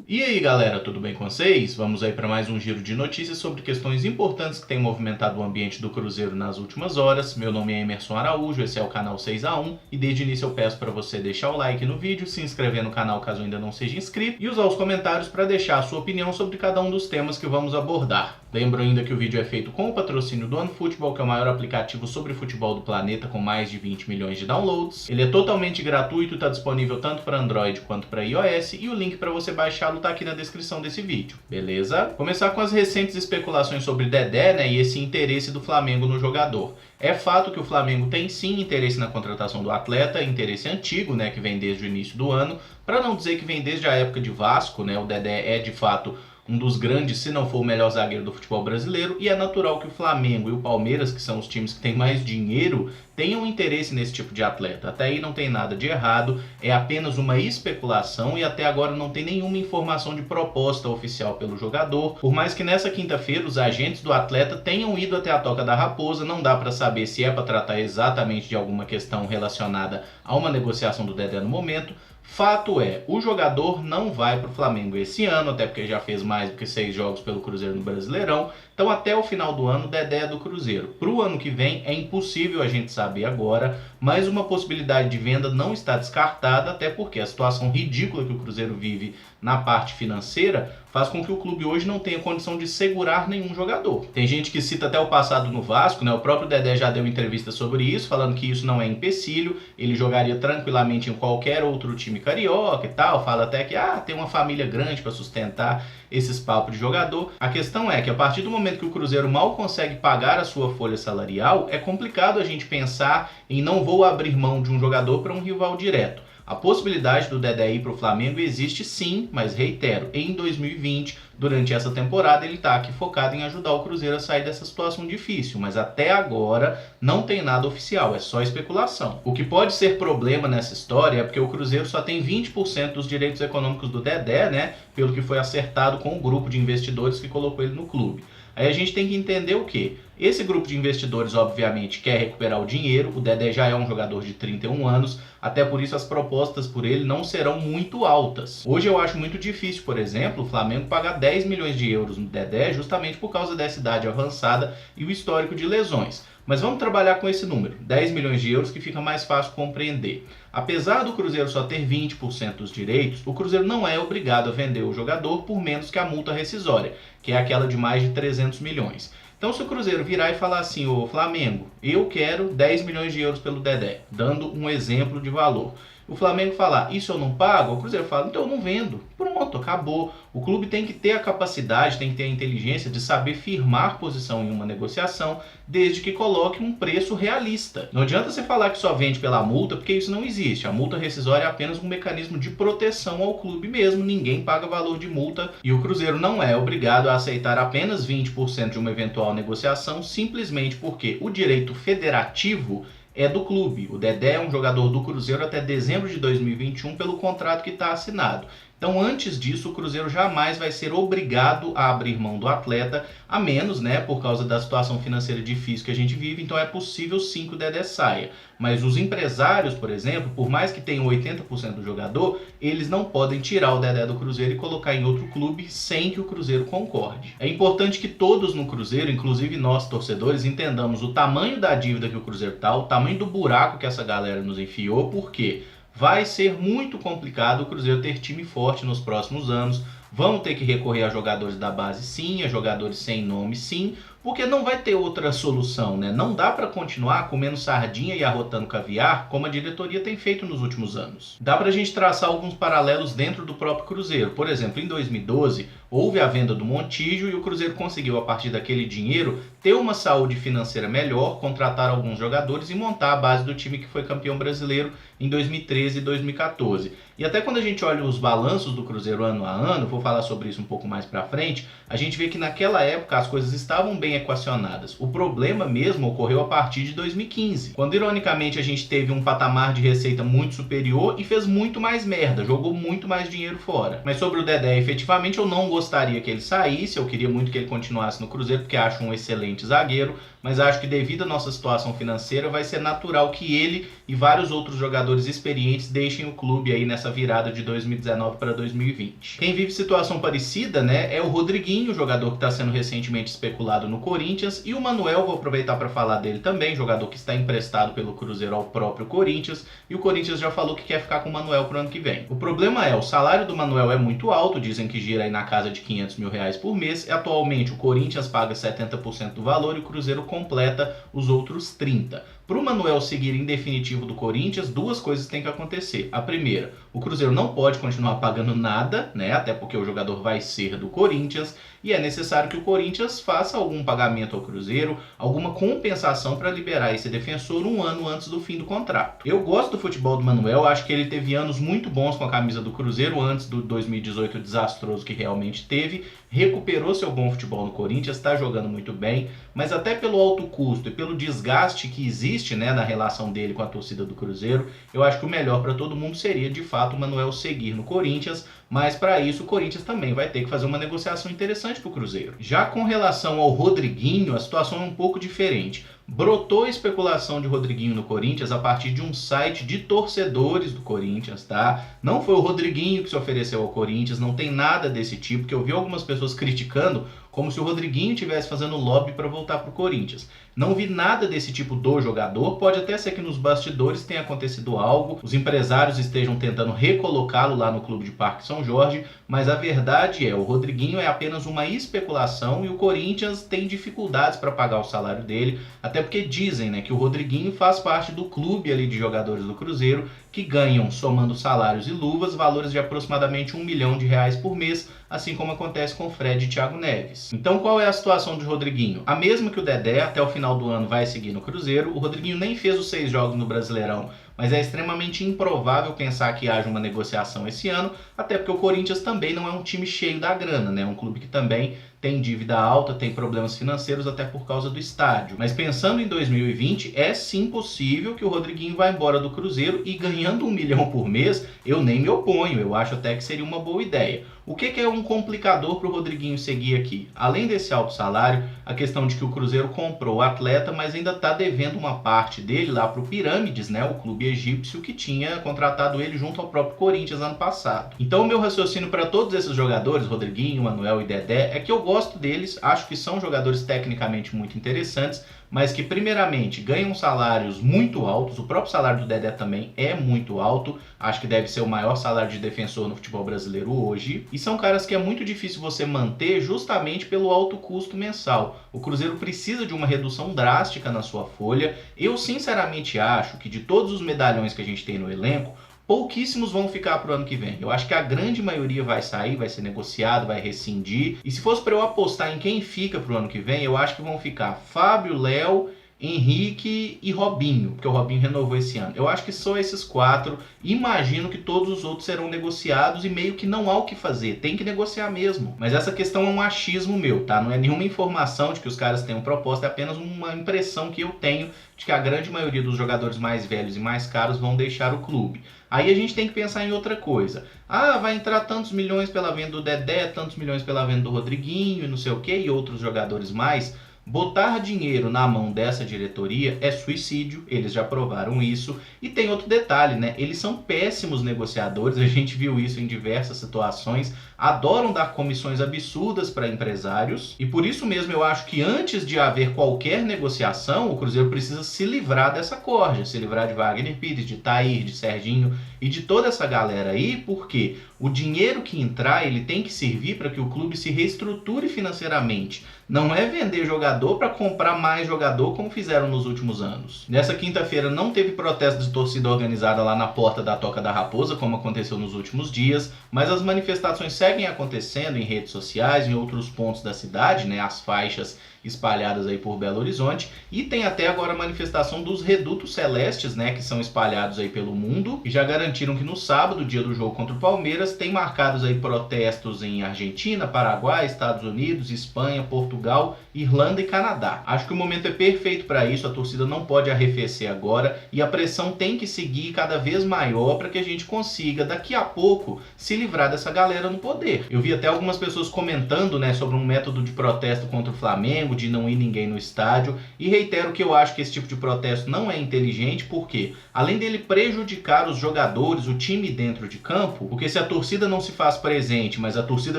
E aí galera, tudo bem com vocês? Vamos aí para mais um giro de notícias sobre questões importantes que têm movimentado o ambiente do Cruzeiro nas últimas horas. Meu nome é Emerson Araújo, esse é o canal 6x1 e desde o início eu peço para você deixar o like no vídeo, se inscrever no canal caso ainda não seja inscrito e usar os comentários para deixar a sua opinião sobre cada um dos temas que vamos abordar. Lembro ainda que o vídeo é feito com o patrocínio do OneFootball, que é o maior aplicativo sobre futebol do planeta com mais de 20 milhões de downloads. Ele é totalmente gratuito e está disponível tanto para Android quanto para iOS e o link para você baixá-lo está aqui na descrição desse vídeo, beleza? Começar com as recentes especulações sobre Dedé, né, e esse interesse do Flamengo no jogador. É fato que o Flamengo tem sim interesse na contratação do atleta, interesse antigo, né, que vem desde o início do ano, para não dizer que vem desde a época de Vasco, né, o Dedé é de fato um dos grandes, se não for o melhor zagueiro do futebol brasileiro, e é natural que o Flamengo e o Palmeiras, que são os times que têm mais dinheiro, tenham interesse nesse tipo de atleta. Até aí não tem nada de errado, é apenas uma especulação e até agora não tem nenhuma informação de proposta oficial pelo jogador. Por mais que nessa quinta-feira os agentes do atleta tenham ido até a Toca da Raposa, não dá para saber se é para tratar exatamente de alguma questão relacionada a uma negociação do Dedé no momento. Fato é, o jogador não vai para o Flamengo esse ano, até porque já fez mais do que 6 jogos pelo Cruzeiro no Brasileirão. Então até o final do ano o Dedé é do Cruzeiro. Para o ano que vem é impossível a gente saber agora, mas uma possibilidade de venda não está descartada, até porque a situação ridícula que o Cruzeiro vive na parte financeira faz com que o clube hoje não tenha condição de segurar nenhum jogador. Tem gente que cita até o passado no Vasco, né? O próprio Dedé já deu entrevista sobre isso, falando que isso não é empecilho, ele jogaria tranquilamente em qualquer outro time carioca e tal, fala até que tem uma família grande para sustentar esses papos de jogador. A questão é que a partir do momento que o Cruzeiro mal consegue pagar a sua folha salarial, é complicado a gente pensar em não vou abrir mão de um jogador para um rival direto. A possibilidade do Dedé ir para o Flamengo existe sim, mas reitero, em 2020, durante essa temporada, ele está aqui focado em ajudar o Cruzeiro a sair dessa situação difícil, mas até agora não tem nada oficial, é só especulação. O que pode ser problema nessa história é porque o Cruzeiro só tem 20% dos direitos econômicos do Dedé, né, pelo que foi acertado com o grupo de investidores que colocou ele no clube. Aí a gente tem que entender o quê? Esse grupo de investidores, obviamente, quer recuperar o dinheiro, o Dedé já é um jogador de 31 anos, até por isso as propostas por ele não serão muito altas. Hoje eu acho muito difícil, por exemplo, o Flamengo pagar 10 milhões de euros no Dedé justamente por causa dessa idade avançada e o histórico de lesões. Mas vamos trabalhar com esse número, 10 milhões de euros, que fica mais fácil compreender. Apesar do Cruzeiro só ter 20% dos direitos, o Cruzeiro não é obrigado a vender o jogador por menos que a multa rescisória, que é aquela de mais de 300 milhões. Então se o Cruzeiro virar e falar assim, ô Flamengo, eu quero 10 milhões de euros pelo Dedé, dando um exemplo de valor. O Flamengo falar, isso eu não pago, o Cruzeiro fala, então eu não vendo. Pronto, acabou. O clube tem que ter a capacidade, tem que ter a inteligência de saber firmar posição em uma negociação, desde que coloque um preço realista. Não adianta você falar que só vende pela multa, porque isso não existe. A multa rescisória é apenas um mecanismo de proteção ao clube mesmo, ninguém paga valor de multa e o Cruzeiro não é obrigado a aceitar apenas 20% de uma eventual negociação, simplesmente porque o direito federativo é do clube. O Dedé é um jogador do Cruzeiro até dezembro de 2021 pelo contrato que está assinado. Então, antes disso, o Cruzeiro jamais vai ser obrigado a abrir mão do atleta, a menos, né, por causa da situação financeira difícil que a gente vive, então é possível sim que o Dedé saia. Mas os empresários, por exemplo, por mais que tenham 80% do jogador, eles não podem tirar o Dedé do Cruzeiro e colocar em outro clube sem que o Cruzeiro concorde. É importante que todos no Cruzeiro, inclusive nós torcedores, entendamos o tamanho da dívida que o Cruzeiro está, o tamanho do buraco que essa galera nos enfiou, porque vai ser muito complicado o Cruzeiro ter time forte nos próximos anos. Vão ter que recorrer a jogadores da base sim, a jogadores sem nome sim, porque não vai ter outra solução, né? Não dá para continuar comendo sardinha e arrotando caviar como a diretoria tem feito nos últimos anos. Dá pra gente traçar alguns paralelos dentro do próprio Cruzeiro. Por exemplo, em 2012, houve a venda do Montijo e o Cruzeiro conseguiu, a partir daquele dinheiro, ter uma saúde financeira melhor, contratar alguns jogadores e montar a base do time que foi campeão brasileiro em 2013 e 2014. E até quando a gente olha os balanços do Cruzeiro ano a ano, vou falar sobre isso um pouco mais pra frente, a gente vê que naquela época as coisas estavam bem equacionadas. O problema mesmo ocorreu a partir de 2015, quando ironicamente a gente teve um patamar de receita muito superior e fez muito mais merda, jogou muito mais dinheiro fora. Mas sobre o Dedé, efetivamente eu não gostaria que ele saísse, eu queria muito que ele continuasse no Cruzeiro porque acho um excelente zagueiro, mas acho que devido à nossa situação financeira vai ser natural que ele e vários outros jogadores experientes deixem o clube aí nessa virada de 2019 para 2020. Quem vive situação parecida, né, é o Rodriguinho, jogador que está sendo recentemente especulado no Corinthians, e o Manuel, vou aproveitar para falar dele também, jogador que está emprestado pelo Cruzeiro ao próprio Corinthians, e o Corinthians já falou que quer ficar com o Manuel pro ano que vem. O problema é, o salário do Manuel é muito alto, dizem que gira aí na casa de R$500 mil por mês, e atualmente o Corinthians paga 70% do valor e o Cruzeiro completa os outros 30%. Para o Manuel seguir em definitivo do Corinthians, duas coisas têm que acontecer. A primeira, o Cruzeiro não pode continuar pagando nada, né? Até porque o jogador vai ser do Corinthians, e é necessário que o Corinthians faça algum pagamento ao Cruzeiro, alguma compensação para liberar esse defensor um ano antes do fim do contrato. Eu gosto do futebol do Manuel, acho que ele teve anos muito bons com a camisa do Cruzeiro antes do 2018 desastroso que realmente teve, recuperou seu bom futebol no Corinthians, está jogando muito bem, mas até pelo alto custo e pelo desgaste que existe, né, na relação dele com a torcida do Cruzeiro, eu acho que o melhor para todo mundo seria de fato o Manuel seguir no Corinthians, mas para isso o Corinthians também vai ter que fazer uma negociação interessante para o Cruzeiro. Já com relação ao Rodriguinho, a situação é um pouco diferente. Brotou a especulação de Rodriguinho no Corinthians a partir de um site de torcedores do Corinthians, tá? Não foi o Rodriguinho que se ofereceu ao Corinthians, não tem nada desse tipo, que eu vi algumas pessoas criticando como se o Rodriguinho estivesse fazendo lobby para voltar para o Corinthians. Não vi nada desse tipo do jogador, pode até ser que nos bastidores tenha acontecido algo, os empresários estejam tentando recolocá-lo lá no Clube de Parque São Jorge, mas a verdade é, o Rodriguinho é apenas uma especulação e o Corinthians tem dificuldades para pagar o salário dele, até porque dizem, né, que o Rodriguinho faz parte do clube ali de jogadores do Cruzeiro que ganham, somando salários e luvas, valores de aproximadamente R$1 milhão por mês, assim como acontece com o Fred e Thiago Neves. Então qual é a situação de Rodriguinho? A mesma que o Dedé, até o final do ano vai seguir no Cruzeiro, o Rodriguinho nem fez os 6 jogos no Brasileirão, mas é extremamente improvável pensar que haja uma negociação esse ano, até porque o Corinthians também não é um time cheio da grana, né? É um clube que também tem dívida alta, tem problemas financeiros até por causa do estádio. Mas pensando em 2020, é sim possível que o Rodriguinho vá embora do Cruzeiro e ganhando R$1 milhão por mês, eu nem me oponho, eu acho até que seria uma boa ideia. O que é um complicador para o Rodriguinho seguir aqui? Além desse alto salário, a questão de que o Cruzeiro comprou o atleta, mas ainda está devendo uma parte dele lá para o Pirâmides, né, o clube egípcio que tinha contratado ele junto ao próprio Corinthians ano passado. Então o meu raciocínio para todos esses jogadores, Rodriguinho, Manuel e Dedé, é que eu gosto deles, acho que são jogadores tecnicamente muito interessantes, mas que primeiramente ganham salários muito altos, o próprio salário do Dedé também é muito alto, acho que deve ser o maior salário de defensor no futebol brasileiro hoje, e são caras que é muito difícil você manter justamente pelo alto custo mensal. O Cruzeiro precisa de uma redução drástica na sua folha. Eu sinceramente acho que de todos os medalhões que a gente tem no elenco, pouquíssimos vão ficar para o ano que vem. Eu acho que a grande maioria vai sair, vai ser negociado, vai rescindir. E se fosse para eu apostar em quem fica para o ano que vem, eu acho que vão ficar Fábio, Léo, Henrique e Robinho, porque o Robinho renovou esse ano. Eu acho que só esses 4. Imagino que todos os outros serão negociados e meio que não há o que fazer. Tem que negociar mesmo. Mas essa questão é um achismo meu, tá? Não é nenhuma informação de que os caras tenham proposta, é apenas uma impressão que eu tenho de que a grande maioria dos jogadores mais velhos e mais caros vão deixar o clube. Aí a gente tem que pensar em outra coisa. Ah, vai entrar tantos milhões pela venda do Dedé, tantos milhões pela venda do Rodriguinho e não sei o que, e outros jogadores mais. Botar dinheiro na mão dessa diretoria é suicídio, eles já provaram isso. E tem outro detalhe, né? Eles são péssimos negociadores, a gente viu isso em diversas situações, adoram dar comissões absurdas para empresários. E por isso mesmo eu acho que antes de haver qualquer negociação, o Cruzeiro precisa se livrar dessa corja, se livrar de Wagner Pires, de Thair, de Serginho e de toda essa galera aí, porque o dinheiro que entrar, ele tem que servir para que o clube se reestruture financeiramente. Não é vender jogador para comprar mais jogador como fizeram nos últimos anos. Nessa quinta-feira não teve protesto de torcida organizada lá na porta da Toca da Raposa, como aconteceu nos últimos dias, mas as manifestações seguem acontecendo em redes sociais, em outros pontos da cidade, né, as faixas espalhadas aí por Belo Horizonte, e tem até agora a manifestação dos Redutos Celestes, né, que são espalhados aí pelo mundo, e já garantiram que no sábado, dia do jogo contra o Palmeiras, tem marcados aí protestos em Argentina, Paraguai, Estados Unidos, Espanha, Portugal, Irlanda e Canadá. Acho que o momento é perfeito para isso, a torcida não pode arrefecer agora, e a pressão tem que seguir cada vez maior para que a gente consiga, daqui a pouco, se livrar dessa galera no poder. Eu vi até algumas pessoas comentando, né, sobre um método de protesto contra o Flamengo, de não ir ninguém no estádio. E reitero que eu acho que esse tipo de protesto não é inteligente, porque além dele prejudicar os jogadores, o time dentro de campo, porque se a torcida não se faz presente, mas a torcida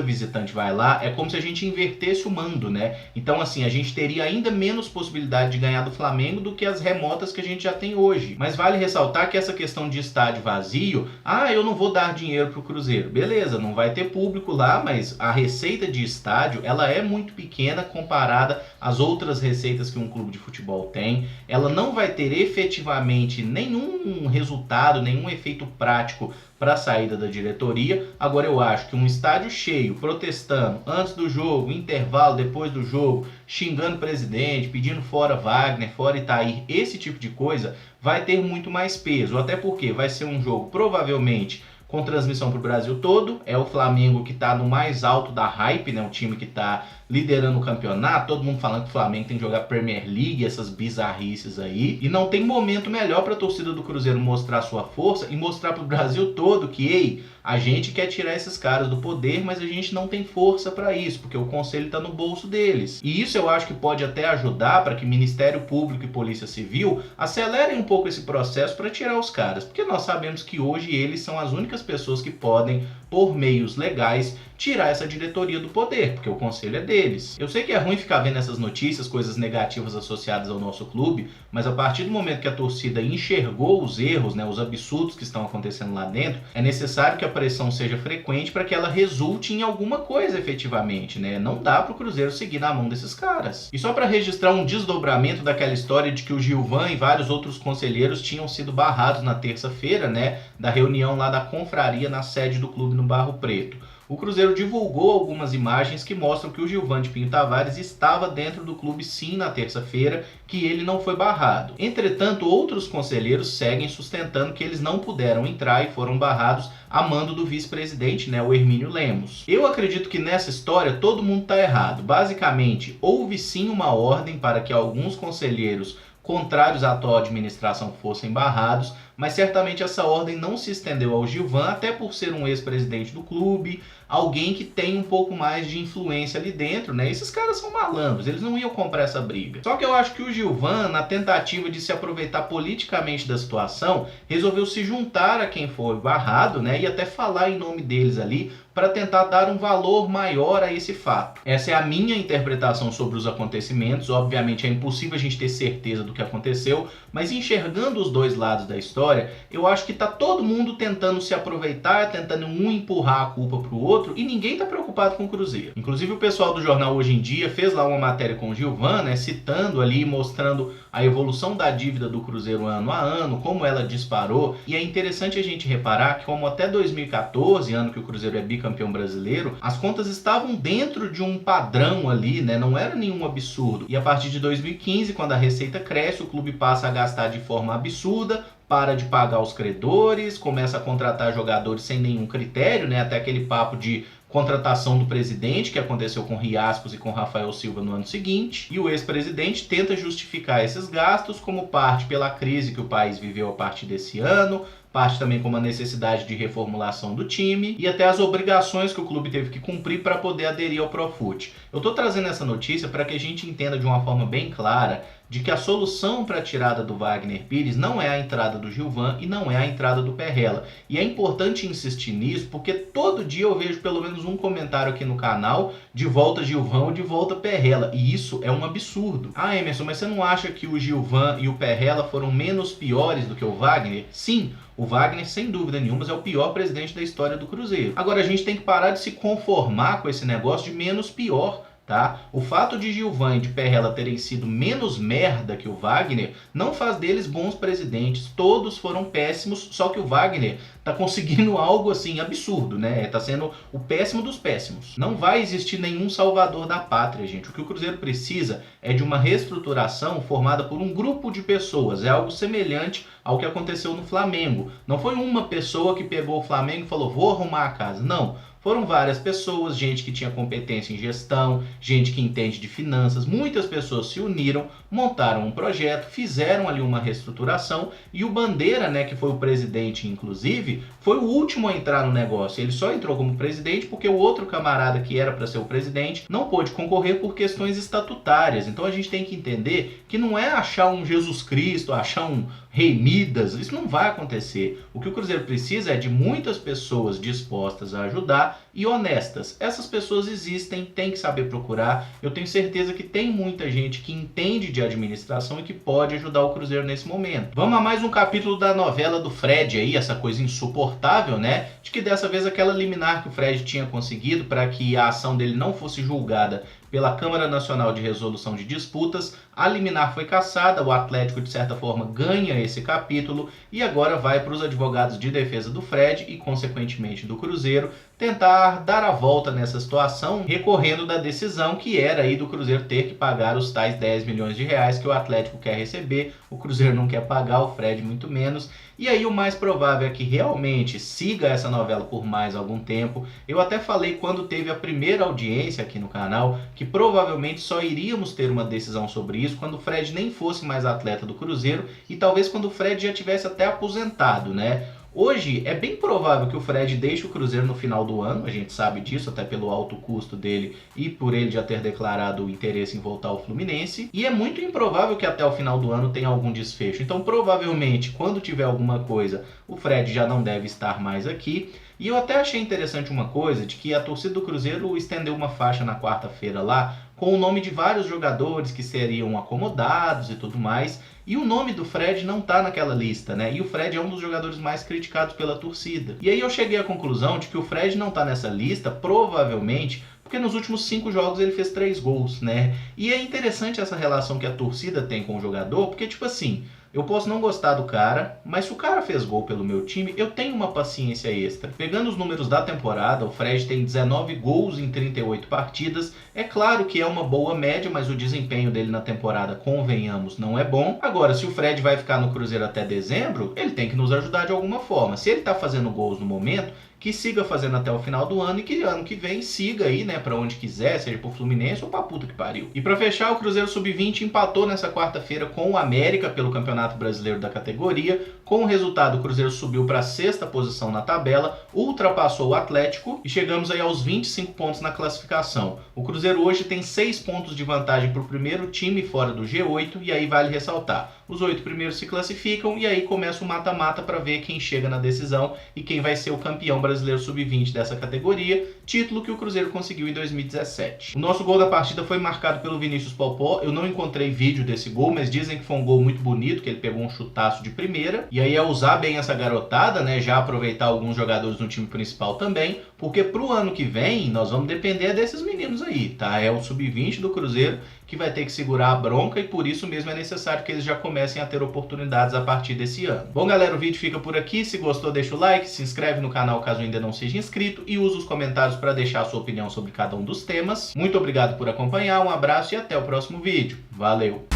visitante vai lá, é como se a gente invertesse o mando, né? Então assim, a gente teria ainda menos possibilidade de ganhar do Flamengo do que as remotas que a gente já tem hoje. Mas vale ressaltar que essa questão de estádio vazio, eu não vou dar dinheiro pro Cruzeiro. Beleza, não vai ter público lá, mas a receita de estádio, ela é muito pequena comparada às outras receitas que um clube de futebol tem. Ela não vai ter efetivamente nenhum resultado, nenhum efeito prático para a saída da diretoria. Agora eu acho que um estádio cheio, protestando antes do jogo, intervalo, depois do jogo, xingando o presidente, pedindo fora Wagner, fora Itair, esse tipo de coisa vai ter muito mais peso, até porque vai ser um jogo provavelmente com transmissão para o Brasil todo. É o Flamengo que está no mais alto da hype, né? O time que está liderando o campeonato, todo mundo falando que o Flamengo tem que jogar Premier League, essas bizarrices aí. E não tem momento melhor para a torcida do Cruzeiro mostrar sua força e mostrar para o Brasil todo que, ei, a gente quer tirar esses caras do poder, mas a gente não tem força para isso, porque o conselho está no bolso deles. E isso eu acho que pode até ajudar para que Ministério Público e Polícia Civil acelerem um pouco esse processo para tirar os caras, porque nós sabemos que hoje eles são as únicas pessoas que podem, por meios legais, tirar essa diretoria do poder, porque o conselho é deles. Eu sei que é ruim ficar vendo essas notícias, coisas negativas associadas ao nosso clube, mas a partir do momento que a torcida enxergou os erros, né, os absurdos que estão acontecendo lá dentro, é necessário que a pressão seja frequente para que ela resulte em alguma coisa efetivamente, né? Não dá para o Cruzeiro seguir na mão desses caras. E só para registrar um desdobramento daquela história de que o Gilvan e vários outros conselheiros tinham sido barrados na terça-feira, né, da reunião lá da confraria na sede do clube no Barro Preto. O Cruzeiro divulgou algumas imagens que mostram que o Gilvan de Pinho Tavares estava dentro do clube sim na terça-feira, que ele não foi barrado. Entretanto, outros conselheiros seguem sustentando que eles não puderam entrar e foram barrados a mando do vice-presidente, né, o Hermínio Lemos. Eu acredito que nessa história todo mundo está errado. Basicamente, houve sim uma ordem para que alguns conselheiros contrários à atual administração fossem barrados, mas certamente essa ordem não se estendeu ao Gilvan, até por ser um ex-presidente do clube, alguém que tem um pouco mais de influência ali dentro, né? Esses caras são malandros, eles não iam comprar essa briga. Só que eu acho que o Gilvan, na tentativa de se aproveitar politicamente da situação, resolveu se juntar a quem foi barrado, né? E até falar em nome deles ali, para tentar dar um valor maior a esse fato. Essa é a minha interpretação sobre os acontecimentos. Obviamente é impossível a gente ter certeza do que aconteceu, mas enxergando os dois lados da história, eu acho que tá todo mundo tentando se aproveitar, tentando um empurrar a culpa pro outro, e ninguém tá preocupado com o Cruzeiro. Inclusive o pessoal do jornal Hoje em Dia fez lá uma matéria com o Gilvan, né, citando ali, mostrando a evolução da dívida do Cruzeiro ano a ano, como ela disparou, e é interessante a gente reparar que como até 2014, ano que o Cruzeiro é bicampeão brasileiro, as contas estavam dentro de um padrão ali, né, não era nenhum absurdo. E a partir de 2015, quando a receita cresce, o clube passa a gastar de forma absurda, para de pagar os credores, começa a contratar jogadores sem nenhum critério, né, até aquele papo de contratação do presidente, que aconteceu com Riascos e com Rafael Silva no ano seguinte, e o ex-presidente tenta justificar esses gastos como parte pela crise que o país viveu a partir desse ano, parte também como a necessidade de reformulação do time e até as obrigações que o clube teve que cumprir para poder aderir ao Profut. Eu estou trazendo essa notícia para que a gente entenda de uma forma bem clara de que a solução para a tirada do Wagner Pires não é a entrada do Gilvan e não é a entrada do Perrella. E é importante insistir nisso porque todo dia eu vejo pelo menos um comentário aqui no canal de volta Gilvan ou de volta Perrella. E isso é um absurdo. Ah, Emerson, mas você não acha que o Gilvan e o Perrella foram menos piores do que o Wagner? Sim, o Wagner, sem dúvida nenhuma, é o pior presidente da história do Cruzeiro. Agora, a gente tem que parar de se conformar com esse negócio de menos pior. Tá? O fato de Gilvan e de Perrella terem sido menos merda que o Wagner não faz deles bons presidentes. Todos foram péssimos, só que o Wagner tá conseguindo algo assim absurdo, né? Tá sendo o péssimo dos péssimos. Não vai existir nenhum salvador da pátria, gente. O que o Cruzeiro precisa é de uma reestruturação formada por um grupo de pessoas. É algo semelhante ao que aconteceu no Flamengo. Não foi uma pessoa que pegou o Flamengo e falou, vou arrumar a casa. Não. Foram várias pessoas, gente que tinha competência em gestão, gente que entende de finanças, muitas pessoas se uniram, montaram um projeto, fizeram ali uma reestruturação e o Bandeira, né, que foi o presidente inclusive, inclusive, foi o último a entrar no negócio. Ele só entrou como presidente porque o outro camarada que era para ser o presidente não pôde concorrer por questões estatutárias. Então a gente tem que entender que não é achar um Jesus Cristo, achar um Rei Midas, isso não vai acontecer. O que o Cruzeiro precisa é de muitas pessoas dispostas a ajudar e honestas. Essas pessoas existem, tem que saber procurar. Eu tenho certeza que tem muita gente que entende de administração e que pode ajudar o Cruzeiro nesse momento. Vamos a mais um capítulo da novela do Fred aí, essa coisa insuportável, né? De que dessa vez aquela liminar que o Fred tinha conseguido para que a ação dele não fosse julgada pela Câmara Nacional de Resolução de Disputas, a liminar foi cassada, o Atlético de certa forma ganha esse capítulo e agora vai para os advogados de defesa do Fred e consequentemente do Cruzeiro tentar dar a volta nessa situação, recorrendo da decisão que era aí do Cruzeiro ter que pagar os tais 10 milhões de reais que o Atlético quer receber, o Cruzeiro não quer pagar, o Fred muito menos. E aí o mais provável é que realmente siga essa novela por mais algum tempo. Eu até falei quando teve a primeira audiência aqui no canal que provavelmente só iríamos ter uma decisão sobre isso quando o Fred nem fosse mais atleta do Cruzeiro e talvez quando o Fred já tivesse até aposentado, né? Hoje é bem provável que o Fred deixe o Cruzeiro no final do ano, a gente sabe disso até pelo alto custo dele e por ele já ter declarado o interesse em voltar ao Fluminense, e é muito improvável que até o final do ano tenha algum desfecho. Então provavelmente quando tiver alguma coisa o Fred já não deve estar mais aqui. E eu até achei interessante uma coisa, de que a torcida do Cruzeiro estendeu uma faixa na quarta-feira lá com o nome de vários jogadores que seriam acomodados e tudo mais. E o nome do Fred não tá naquela lista, né? E o Fred é um dos jogadores mais criticados pela torcida. E aí eu cheguei à conclusão de que o Fred não tá nessa lista, provavelmente porque nos últimos 5 jogos ele fez 3 gols, né? E é interessante essa relação que a torcida tem com o jogador, porque tipo assim, eu posso não gostar do cara, mas se o cara fez gol pelo meu time, eu tenho uma paciência extra. Pegando os números da temporada, o Fred tem 19 gols em 38 partidas. É claro que é uma boa média, mas o desempenho dele na temporada, convenhamos, não é bom. Agora, se o Fred vai ficar no Cruzeiro até dezembro, ele tem que nos ajudar de alguma forma. Se ele tá fazendo gols no momento, que siga fazendo até o final do ano e que ano que vem siga aí, né, pra onde quiser, seja pro Fluminense ou pra puta que pariu. E pra fechar, o Cruzeiro Sub-20 empatou nessa quarta-feira com o América pelo Campeonato Brasileiro da categoria. Com o resultado, o Cruzeiro subiu pra 6ª posição na tabela, ultrapassou o Atlético e chegamos aí aos 25 pontos na classificação. O Cruzeiro hoje tem 6 pontos de vantagem pro primeiro time fora do G8 e aí vale ressaltar, os 8 primeiros se classificam e aí começa o mata-mata para ver quem chega na decisão e quem vai ser o campeão brasileiro sub-20 dessa categoria, título que o Cruzeiro conseguiu em 2017. O nosso gol da partida foi marcado pelo Vinícius Popó. Eu não encontrei vídeo desse gol, mas dizem que foi um gol muito bonito, que ele pegou um chutaço de primeira. E aí é usar bem essa garotada, né, já aproveitar alguns jogadores no time principal também, porque pro ano que vem nós vamos depender desses meninos aí, tá? É o sub-20 do Cruzeiro que vai ter que segurar a bronca e por isso mesmo é necessário que eles já comecem a ter oportunidades a partir desse ano. Bom, galera, o vídeo fica por aqui. Se gostou, deixa o like, se inscreve no canal caso ainda não seja inscrito e usa os comentários para deixar a sua opinião sobre cada um dos temas. Muito obrigado por acompanhar, um abraço e até o próximo vídeo. Valeu!